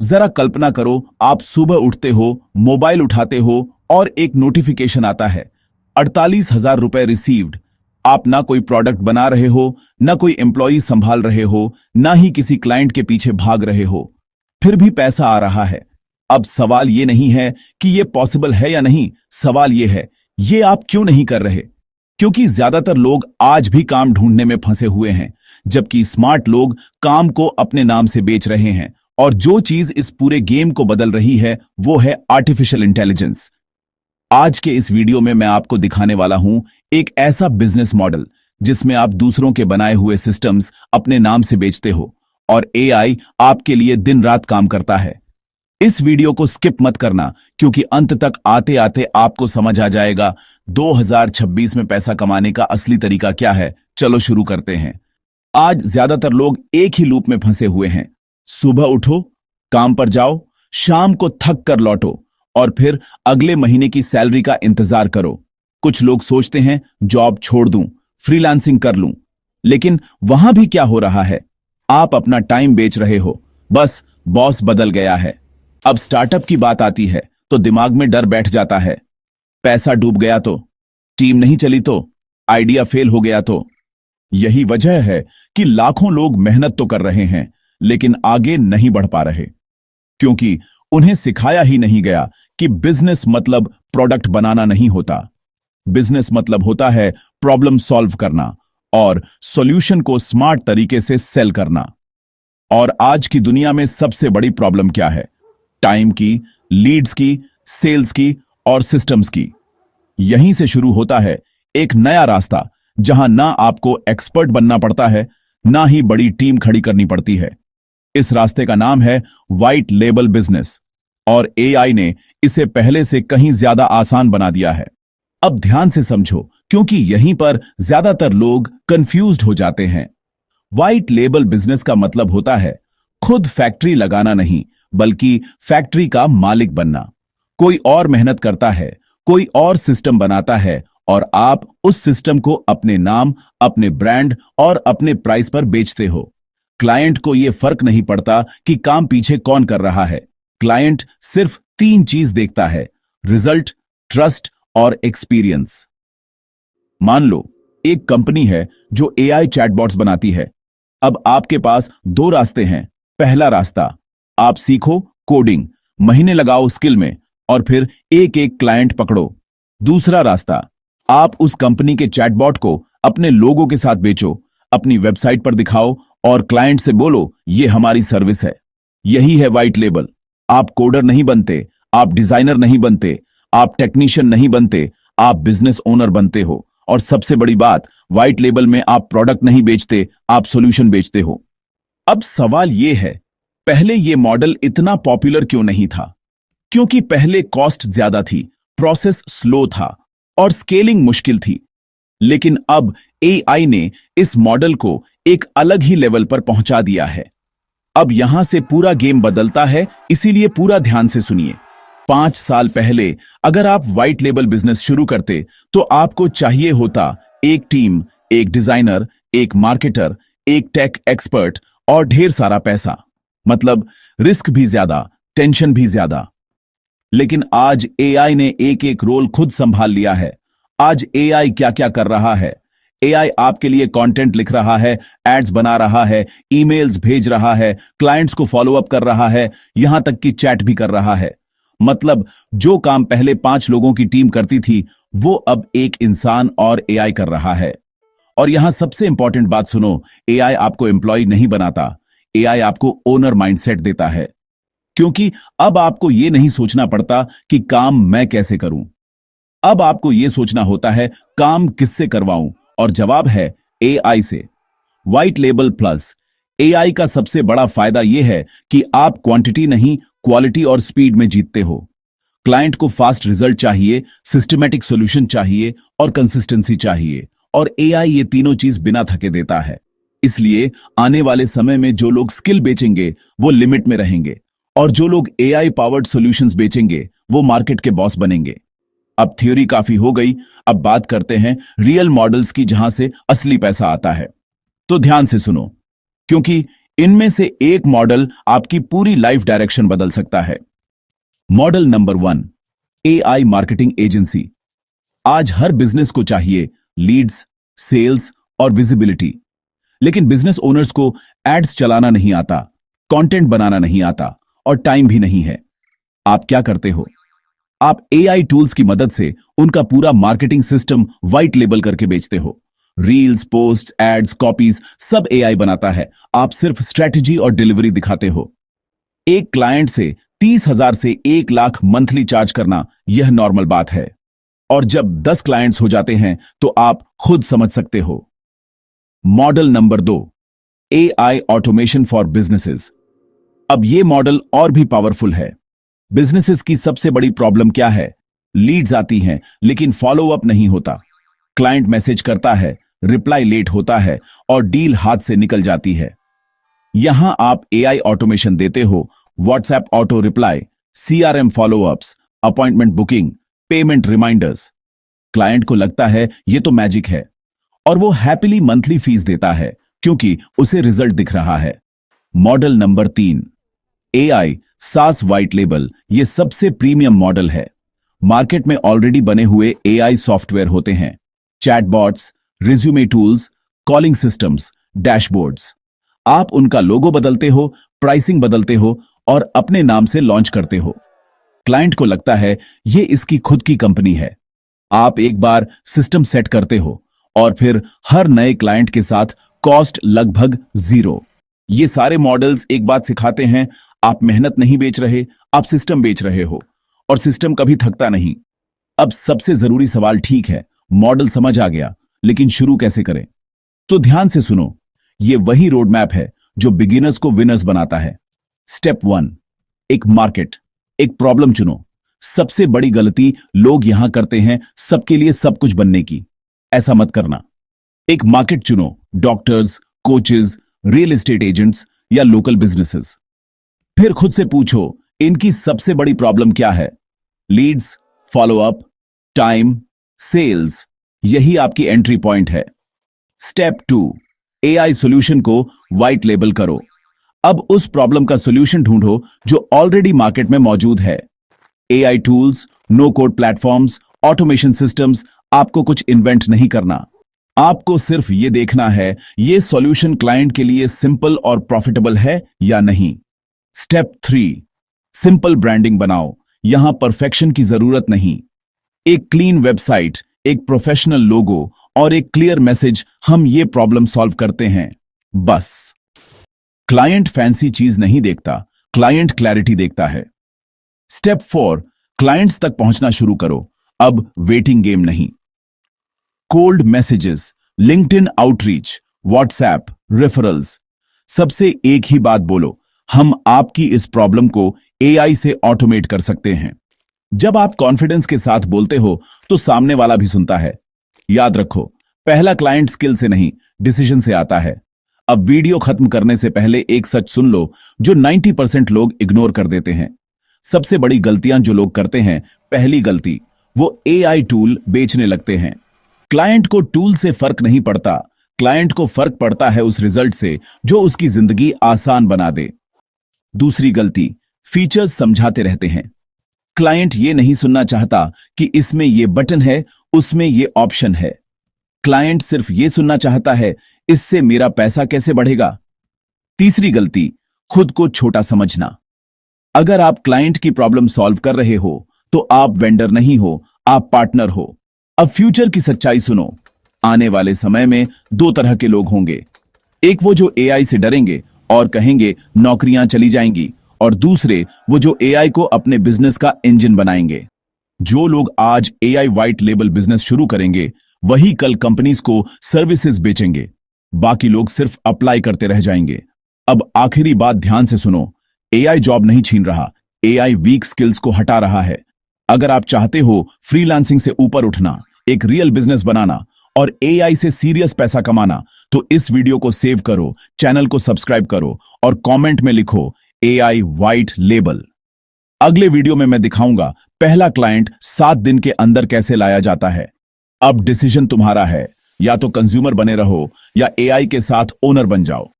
जरा कल्पना करो, आप सुबह उठते हो, मोबाइल उठाते हो और एक नोटिफिकेशन आता है, 48,000 रुपए रिसीव्ड। आप ना कोई प्रोडक्ट बना रहे हो, ना कोई एम्प्लॉई संभाल रहे हो, ना ही किसी क्लाइंट के पीछे भाग रहे हो, फिर भी पैसा आ रहा है। अब सवाल ये नहीं है कि ये पॉसिबल है या नहीं, सवाल ये है, ये आप क्यों नहीं कर रहे? क्योंकि ज्यादातर लोग आज भी काम ढूंढने में फंसे हुए हैं, जबकि स्मार्ट लोग काम को अपने नाम से बेच रहे हैं। और जो चीज इस पूरे गेम को बदल रही है वो है आर्टिफिशियल इंटेलिजेंस। आज के इस वीडियो में मैं आपको दिखाने वाला हूं एक ऐसा बिजनेस मॉडल जिसमें आप दूसरों के बनाए हुए सिस्टम्स अपने नाम से बेचते हो और एआई आपके लिए दिन रात काम करता है। इस वीडियो को स्किप मत करना, क्योंकि अंत तक आते आते आपको समझ आ जाएगा 2026 में पैसा कमाने का असली तरीका क्या है। चलो शुरू करते हैं। आज ज्यादातर लोग एक ही लूप में फंसे हुए हैं। सुबह उठो, काम पर जाओ, शाम को थक कर लौटो और फिर अगले महीने की सैलरी का इंतजार करो। कुछ लोग सोचते हैं जॉब छोड़ दूं, फ्रीलांसिंग कर लूं, लेकिन वहां भी क्या हो रहा है? आप अपना टाइम बेच रहे हो, बस बॉस बदल गया है। अब स्टार्टअप की बात आती है तो दिमाग में डर बैठ जाता है। पैसा डूब गया तो, टीम नहीं चली तो, आइडिया फेल हो गया तो। यही वजह है कि लाखों लोग मेहनत तो कर रहे हैं लेकिन आगे नहीं बढ़ पा रहे, क्योंकि उन्हें सिखाया ही नहीं गया कि बिजनेस मतलब प्रोडक्ट बनाना नहीं होता। बिजनेस मतलब होता है प्रॉब्लम सॉल्व करना और सॉल्यूशन को स्मार्ट तरीके से सेल करना। और आज की दुनिया में सबसे बड़ी प्रॉब्लम क्या है? टाइम की, लीड्स की, सेल्स की और सिस्टम्स की। यहीं से शुरू होता है एक नया रास्ता, जहां ना आपको एक्सपर्ट बनना पड़ता है, ना ही बड़ी टीम खड़ी करनी पड़ती है। इस रास्ते का नाम है व्हाइट लेबल बिजनेस, और एआई ने इसे पहले से कहीं ज्यादा आसान बना दिया है। अब ध्यान से समझो, क्योंकि यहीं पर ज्यादातर लोग कंफ्यूज्ड हो जाते हैं। व्हाइट लेबल बिजनेस का मतलब होता है खुद फैक्ट्री लगाना नहीं, बल्कि फैक्ट्री का मालिक बनना। कोई और मेहनत करता है, कोई और सिस्टम बनाता है और आप उस सिस्टम को अपने नाम, अपने ब्रांड और अपने प्राइस पर बेचते हो। क्लाइंट को यह फर्क नहीं पड़ता कि काम पीछे कौन कर रहा है। क्लाइंट सिर्फ 3 चीज देखता है: रिजल्ट, ट्रस्ट और एक्सपीरियंस। मान लो एक कंपनी है जो एआई चैटबॉट्स बनाती है। अब आपके पास 2 रास्ते हैं। पहला रास्ता, आप सीखो कोडिंग, महीने लगाओ स्किल में और फिर एक एक क्लाइंट पकड़ो। दूसरा रास्ता, आप उस कंपनी के चैटबॉट को अपने लोगों के साथ बेचो, अपनी वेबसाइट पर दिखाओ और क्लाइंट से बोलो ये हमारी सर्विस है। यही है व्हाइट लेबल। आप कोडर नहीं बनते, आप डिजाइनर नहीं बनते, आप टेक्नीशियन नहीं बनते, आप बिजनेस ओनर बनते हो। और सबसे बड़ी बात, व्हाइट लेबल में आप प्रोडक्ट नहीं बेचते, आप सॉल्यूशन बेचते हो। अब सवाल यह है, पहले यह मॉडल इतना पॉपुलर क्यों नहीं था? क्योंकि पहले कॉस्ट ज्यादा थी, प्रोसेस स्लो था और स्केलिंग मुश्किल थी। लेकिन अब एआई ने इस मॉडल को एक अलग ही लेवल पर पहुंचा दिया है। अब यहां से पूरा गेम बदलता है, इसीलिए पूरा ध्यान से सुनिए। 5 साल पहले अगर आप व्हाइट लेबल बिजनेस शुरू करते तो आपको चाहिए होता एक टीम, एक डिजाइनर, एक मार्केटर, एक टेक एक्सपर्ट और ढेर सारा पैसा। मतलब रिस्क भी ज्यादा, टेंशन भी ज्यादा। लेकिन आज एआई ने एक एक रोल खुद संभाल लिया है। आज एआई क्या क्या कर रहा है? एआई आपके लिए कंटेंट लिख रहा है, एड्स बना रहा है, ईमेल्स भेज रहा है, क्लाइंट्स को फॉलो अप कर रहा है, यहां तक कि चैट भी कर रहा है। मतलब जो काम पहले 5 लोगों की टीम करती थी, वो अब एक इंसान और एआई कर रहा है। और यहां सबसे इंपॉर्टेंट बात सुनो, एआई आपको एम्प्लॉय नहीं बनाता, एआई आपको ओनर माइंडसेट देता है। क्योंकि अब आपको यह नहीं सोचना पड़ता कि काम मैं कैसे करूं। अब आपको यह सोचना होता है काम किससे करवाऊं, और जवाब है एआई से। व्हाइट लेबल प्लस एआई का सबसे बड़ा फायदा यह है कि आप क्वांटिटी नहीं, क्वालिटी और स्पीड में जीतते हो। क्लाइंट को फास्ट रिजल्ट चाहिए, सिस्टमैटिक सॉल्यूशन चाहिए और कंसिस्टेंसी चाहिए, और एआई ये तीनों चीज बिना थके देता है। इसलिए आने वाले समय में जो लोग स्किल बेचेंगे वो लिमिट में रहेंगे, और जो लोग एआई पावर्ड सॉल्यूशंस बेचेंगे वो मार्केट के बॉस बनेंगे। अब थ्योरी काफी हो गई, अब बात करते हैं रियल मॉडल्स की, जहां से असली पैसा आता है। तो ध्यान से सुनो, क्योंकि इनमें से एक मॉडल आपकी पूरी लाइफ डायरेक्शन बदल सकता है। Model number 1, AI marketing agency. आज हर बिजनेस को चाहिए लीड्स, सेल्स और विजिबिलिटी, लेकिन बिजनेस ओनर्स को एड्स चलाना नहीं आता, कंटेंट बनाना नहीं आता और टाइम भी नहीं है। आप क्या करते हो? आप एआई टूल्स की मदद से उनका पूरा मार्केटिंग सिस्टम व्हाइट लेबल करके बेचते हो। रील्स, पोस्ट, एड्स, कॉपीज सब एआई बनाता है। आप सिर्फ स्ट्रेटजी और डिलीवरी दिखाते हो। एक क्लाइंट से 30,000 से 1 लाख मंथली चार्ज करना यह नॉर्मल बात है, और जब 10 क्लाइंट्स हो जाते हैं तो आप खुद समझ सकते हो। Model number 2, AI automation for businesses. अब यह मॉडल और भी पावरफुल है। बिजनेसेस की सबसे बड़ी प्रॉब्लम क्या है? लीड्स आती हैं लेकिन फॉलो अप नहीं होता। क्लाइंट मैसेज करता है, रिप्लाई लेट होता है और डील हाथ से निकल जाती है। यहां आप एआई ऑटोमेशन देते हो, WhatsApp auto reply, CRM followups, appointment booking, payment reminders. Client को लगता है यह तो मैजिक है और वो हैप्पीली मंथली फीस देता है क्योंकि उसे रिजल्ट दिख रहा है। मॉडल नंबर 3, एआई सास व्हाइट लेबल। यह सबसे प्रीमियम मॉडल है। मार्केट में ऑलरेडी बने हुए एआई सॉफ्टवेयर होते हैं, chatbots, resume tools, calling systems, dashboards. आप उनका लोगो बदलते हो, प्राइसिंग बदलते हो और अपने नाम से लॉन्च करते हो। क्लाइंट को लगता है यह इसकी खुद की कंपनी है। आप एक बार सिस्टम सेट करते हो और फिर हर नए क्लाइंट के साथ कॉस्ट लगभग 0। ये सारे मॉडल्स एक बात सिखाते हैं, आप मेहनत नहीं बेच रहे, आप सिस्टम बेच रहे हो, और सिस्टम कभी थकता नहीं। अब सबसे जरूरी सवाल, ठीक है मॉडल समझ आ गया, लेकिन शुरू कैसे करें? तो ध्यान से सुनो, यह वही रोड मैप है जो बिगिनर्स को विनर्स बनाता है। स्टेप 1, एक मार्केट, एक प्रॉब्लम चुनो। सबसे बड़ी गलती लोग यहां करते हैं सबके लिए सब कुछ बनने की। ऐसा मत करना। एक मार्केट चुनो, doctors, coaches, real estate agents या लोकल बिजनेसेस। फिर खुद से पूछो, इनकी सबसे बड़ी प्रॉब्लम क्या है? Leads, followup, time, sales. यही आपकी एंट्री पॉइंट है। स्टेप 2, एआई सॉल्यूशन को व्हाइट लेबल करो। अब उस प्रॉब्लम का सॉल्यूशन ढूंढो जो ऑलरेडी मार्केट में मौजूद है। AI tools, no code platforms, automation systems. आपको कुछ इन्वेंट नहीं करना। आपको सिर्फ यह देखना है यह सॉल्यूशन क्लाइंट के लिए सिंपल और प्रॉफिटेबल है या नहीं। स्टेप 3, सिंपल ब्रांडिंग बनाओ। यहां परफेक्शन की जरूरत नहीं। एक क्लीन वेबसाइट, एक प्रोफेशनल लोगो और एक क्लियर मैसेज, हम ये प्रॉब्लम सॉल्व करते हैं, बस। क्लाइंट फैंसी चीज नहीं देखता, क्लाइंट क्लैरिटी देखता है। स्टेप 4, क्लाइंट्स तक पहुंचना शुरू करो। अब वेटिंग गेम नहीं। Cold messages, LinkedIn outreach, WhatsApp, referrals, सबसे एक ही बात बोलो, हम आपकी इस प्रॉब्लम को एआई से ऑटोमेट कर सकते हैं। जब आप कॉन्फिडेंस के साथ बोलते हो तो सामने वाला भी सुनता है। याद रखो, पहला क्लाइंट स्किल से नहीं, डिसीजन से आता है। अब वीडियो खत्म करने से पहले एक सच सुन लो जो 90% लोग इग्नोर कर देते हैं। सबसे बड़ी गलतियां जो लोग करते हैं, पहली गलती, वो एआई टूल बेचने लगते हैं। क्लाइंट को टूल से फर्क नहीं पड़ता, क्लाइंट को फर्क पड़ता है उस रिजल्ट से जो उसकी जिंदगी आसान बना दे। दूसरी गलती, फीचर्स समझाते रहते हैं। क्लाइंट ये नहीं सुनना चाहता कि इसमें ये बटन है, उसमें ये ऑप्शन है। क्लाइंट सिर्फ ये सुनना चाहता है, इससे मेरा पैसा कैसे बढ़ेगा। तीसरी गलती, खुद को छोटा समझना। अगर आप क्लाइंट की प्रॉब्लम सॉल्व कर रहे हो तो आप वेंडर नहीं हो, आप पार्टनर हो। अब फ्यूचर की सच्चाई सुनो, आने वाले समय में 2 तरह के लोग होंगे। एक वो जो एआई से डरेंगे और कहेंगे नौकरियां चली जाएंगी, और दूसरे वो जो एआई को अपने बिजनेस का इंजन बनाएंगे। जो लोग आज एआई व्हाइट लेबल बिजनेस शुरू करेंगे वही कल कंपनीज को सर्विसेज बेचेंगे, बाकी लोग सिर्फ अप्लाई करते रह जाएंगे। अब आखिरी बात ध्यान से सुनो, एआई जॉब नहीं छीन रहा, एआई वीक स्किल्स को हटा रहा है। अगर आप चाहते हो फ्रीलांसिंग से ऊपर उठना, एक रियल बिजनेस बनाना और एआई से सीरियस पैसा कमाना, तो इस वीडियो को सेव करो, चैनल को सब्सक्राइब करो और कमेंट में लिखो एआई व्हाइट लेबल। अगले वीडियो में मैं दिखाऊंगा पहला क्लाइंट 7 दिन के अंदर कैसे लाया जाता है। अब डिसीजन तुम्हारा है, या तो कंज्यूमर बने रहो या एआई के साथ ओनर बन जाओ।